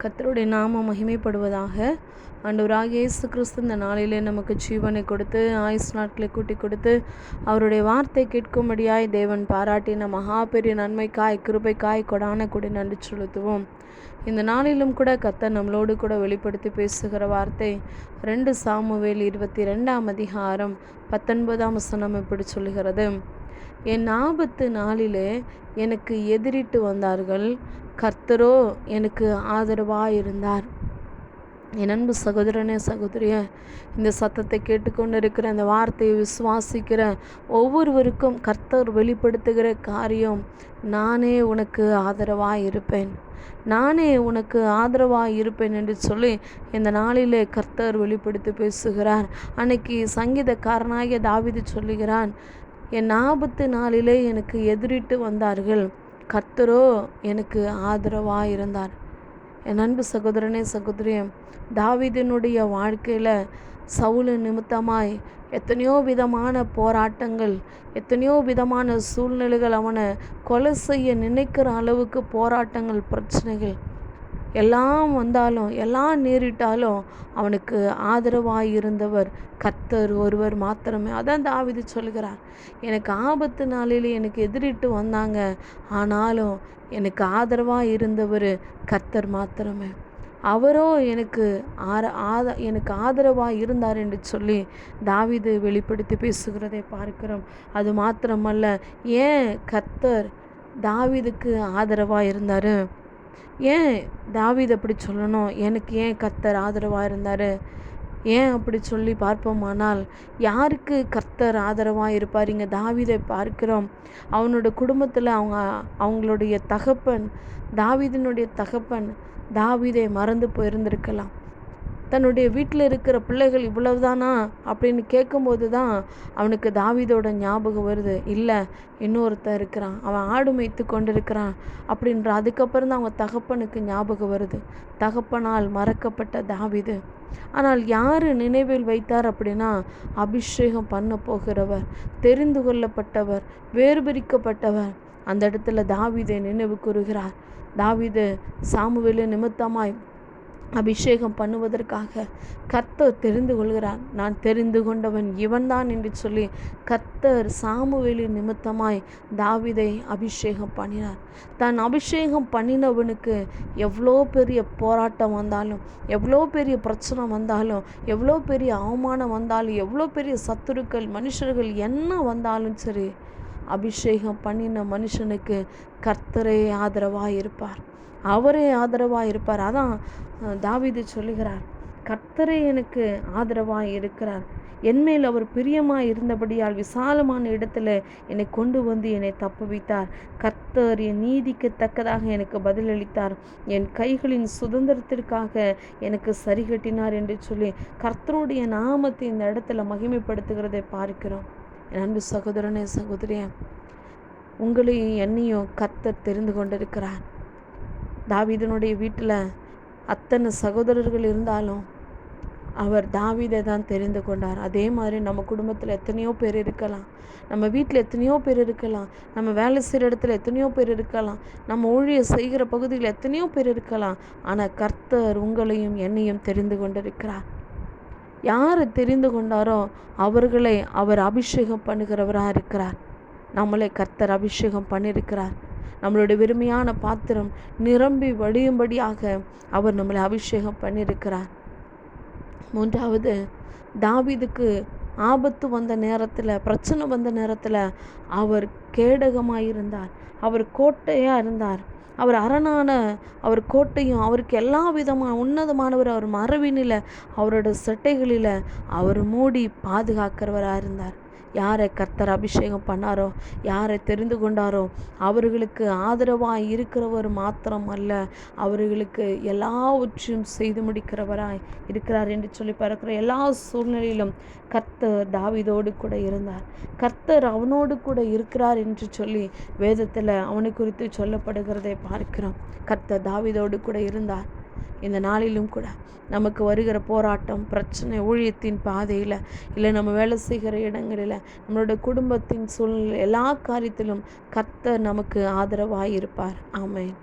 கர்த்தருடைய நாமம் மகிமைப்படுவதாக. ஆண்டவராகிய இயேசு கிறிஸ்து இந்த நாளிலே நமக்கு ஜீவனை கொடுத்து ஆயுஸ் நாட்களை கூட்டி கொடுத்து அவருடைய வார்த்தை கேட்கும்படியாய் தேவன் பாராட்டின மகா பெரிய நன்மைக்காய் கிருபைக்காய் கொடான கொடி நன்றி செலுத்துவோம். இந்த நாளிலும் கூட கர்த்தர் நம்மளோடு கூட வெளிப்படுத்தி பேசுகிற வார்த்தை 2 சாமுவேல் 22ஆம் அதிகாரம் 19ஆம் வசனம் இப்படி சொல்லுகிறது. என் ஆபத்து நாளிலே எனக்கு எதிரிட்டு வந்தார்கள், கர்த்தரோ எனக்கு ஆதரவாயிருந்தார். என் அன்பு சகோதரனே சகோதரியே, இந்த சத்தத்தை கேட்டுக்கொண்டிருக்கிற அந்த வார்த்தையை விசுவாசிக்கிற ஒவ்வொருவருக்கும் கர்த்தர் வெளிப்படுத்துகிற காரியம், நானே உனக்கு ஆதரவாய் இருப்பேன், நானே உனக்கு ஆதரவாய் இருப்பேன் என்று சொல்லி இந்த நாளிலே கர்த்தர் வெளிப்படுத்தி பேசுகிறார். அன்னைக்கு சங்கீதக்காரனாகிய தாவீது சொல்லுகிறான், என் ஆபத்து நாளிலே எனக்கு எதிரிட்டு வந்தார்கள், கர்த்தரோ எனக்கு ஆதரவாய் இருந்தார். என் அன்பு சகோதரனே சகோதரியே, தாவீதினுடைய வாழ்க்கையில் சவுல் நிமித்தமாய் எத்தனையோ விதமான போராட்டங்கள், எத்தனையோ விதமான சூழ்நிலைகள், அவனை கொலை செய்ய நினைக்கிற அளவுக்கு போராட்டங்கள், பிரச்சனைகள் எல்லாம் வந்தாலும், எல்லாம் நேரிட்டாலும் அவனுக்கு ஆதரவாய் இருந்தவர் கர்த்தர் ஒருவர் மாத்திரமே. அதான் தாவீது சொல்கிறார், எனக்கு ஆபத்து நாளில் எனக்கு எதிரிட்டு வந்தாங்க, ஆனாலும் எனக்கு ஆதரவாக இருந்தவர் கர்த்தர் மாத்திரமே. அவரோ எனக்கு எனக்கு ஆதரவாக இருந்தார் என்று சொல்லி தாவீது வெளிப்படுத்தி பேசுகிறதை பார்க்கிறோம். அது மாத்திரமல்ல, ஏன் கர்த்தர் தாவீதுக்கு ஆதரவாக இருந்தார்? ஏன் தாவீது அப்படி சொல்லணும், எனக்கு ஏன் கர்த்தர் ஆதரவாக இருந்தார்? ஏன் அப்படி சொல்லி பார்ப்போமானால், யாருக்கு கர்த்தர் ஆதரவாக இருப்பார்? இங்கே தாவீதை பார்க்கிறோம். அவனோட குடும்பத்தில் அவங்களுடைய தகப்பன், தாவீதினுடைய தகப்பன் தாவீதை மறந்து போயிருந்திருக்கலாம். தன்னுடைய வீட்டில் இருக்கிற பிள்ளைகள் இவ்வளவுதானா அப்படின்னு கேட்கும்போது தான் அவனுக்கு தாவீதோட ஞாபகம் வருது. இல்லை, இன்னொருத்தன் இருக்கிறான், அவன் ஆடு மேய்த்து கொண்டிருக்கிறான் அப்படின்ற அதுக்கப்புறம் தான் அவங்க தகப்பனுக்கு ஞாபகம் வருது. தகப்பனால் மறக்கப்பட்ட தாவீது. ஆனால் யார் நினைவில் வைத்தார் அப்படின்னா, அபிஷேகம் பண்ண போகிறவர், தெரிந்து கொள்ளப்பட்டவர், வேறுபிரிக்கப்பட்டவர் அந்த இடத்துல தாவீதை நினைவு கூறுகிறார். தாவீது சாமுவேலின் நிமித்தமாய் அபிஷேகம் பண்ணுவதற்காக கர்த்தர் தெரிந்து கொள்கிறார். நான் தெரிந்து கொண்டவன் இவன்தான் என்று சொல்லி கர்த்தர் சாமுவேலின் நிமித்தமாய் தாவீதை அபிஷேகம் பண்ணினார். தான் அபிஷேகம் பண்ணினவனுக்கு எவ்வளோ பெரிய போராட்டம் வந்தாலும், எவ்வளோ பெரிய பிரச்சனை வந்தாலும், எவ்வளோ பெரிய அவமானம் வந்தாலும், எவ்வளோ பெரிய சத்துருக்கள் மனுஷர்கள் என்ன வந்தாலும் சரி, அபிஷேகம் பண்ணின மனுஷனுக்கு கர்த்தரே ஆதரவாக இருப்பார், அவரே ஆதரவாக இருப்பார். அதான் தாவீது சொல்லுகிறார், கர்த்தரே எனக்கு ஆதரவாக இருக்கிறார், என்மேல் அவர் பிரியமாக இருந்தபடியால் விசாலமான இடத்துல என்னை கொண்டு வந்து என்னை தப்புவித்தார். கர்த்தர் என் நீதிக்கு தக்கதாக எனக்கு பதிலளித்தார், என் கைகளின் சுதந்திரத்திற்காக எனக்கு சரி கட்டினார் என்று சொல்லி கர்த்தருடைய நாமத்தை இந்த இடத்துல மகிமைப்படுத்துகிறதை பார்க்கிறோம். என் அன்பு சகோதரனே சகோதரியே, உங்களையும் என்னையும் கர்த்தர் தெரிந்து கொண்டிருக்கிறார். தாவீதினுடைய வீட்டில் அத்தனை சகோதரர்கள் இருந்தாலும் அவர் தாவீதை தான் தெரிந்து கொண்டார். அதே மாதிரி நம்ம குடும்பத்தில் எத்தனையோ பேர் இருக்கலாம், நம்ம வீட்டில் எத்தனையோ பேர் இருக்கலாம், நம்ம வேலை செய்கிற இடத்துல எத்தனையோ பேர் இருக்கலாம், நம்ம ஊழியர் செய்கிற பகுதியில் எத்தனையோ பேர் இருக்கலாம். ஆனால் கர்த்தர் உங்களையும் என்னையும் தெரிந்து கொண்டிருக்கிறார். யார் தெரிந்து கொண்டாரோ அவர்களை அவர் அபிஷேகம் பண்ணுகிறவராக இருக்கிறார். நம்மளை கர்த்தர் அபிஷேகம் பண்ணியிருக்கிறார். நம்மளுடைய வெறுமையான பாத்திரம் நிரம்பி வடியும்படியாக அவர் நம்மளை அபிஷேகம் பண்ணியிருக்கிறார். மூன்றாவது, தாவீதுக்கு ஆபத்து வந்த நேரத்தில், பிரச்சனை வந்த நேரத்தில் அவர் கேடகமாக இருந்தார், அவர் கோட்டையாக இருந்தார், அவர் அரணான அவர் கோட்டையும், அவருக்கு எல்லா விதமான உன்னதமானவர், அவர் மரபினில் அவரோட செட்டைகளில் அவர் மூடி பாதுகாக்கிறவராக இருந்தார். யாரை கர்த்தர் அபிஷேகம் பண்ணாரோ, யாரை தெரிந்து கொண்டாரோ அவர்களுக்கு ஆதரவாக இருக்கிறவர் மாத்திரம் அல்ல, அவர்களுக்கு எல்லாவற்றையும் செய்து முடிக்கிறவராய் இருக்கிறார் என்று சொல்லி பார்க்கிற எல்லா சூழ்நிலையிலும் கர்த்தர் தாவீதோடு கூட இருந்தார். கர்த்தர் அவனோடு கூட இருக்கிறார் என்று சொல்லி வேதத்தில் அவனை குறித்து சொல்லப்படுகிறதை பார்க்கிறோம். கர்த்தர் தாவீதோடு கூட இருந்தார். இந்த நாளிலும் கூட நமக்கு வருகிற போராட்டம், பிரச்சனை, ஊழியத்தின் பாதையில், இல்லை நம்ம வேலை செய்கிற இடங்களில், நம்மளோட குடும்பத்தின் சூழ்நிலை, எல்லா காரியத்திலும் கர்த்தர் நமக்கு ஆதரவாக இருப்பார். ஆமென்.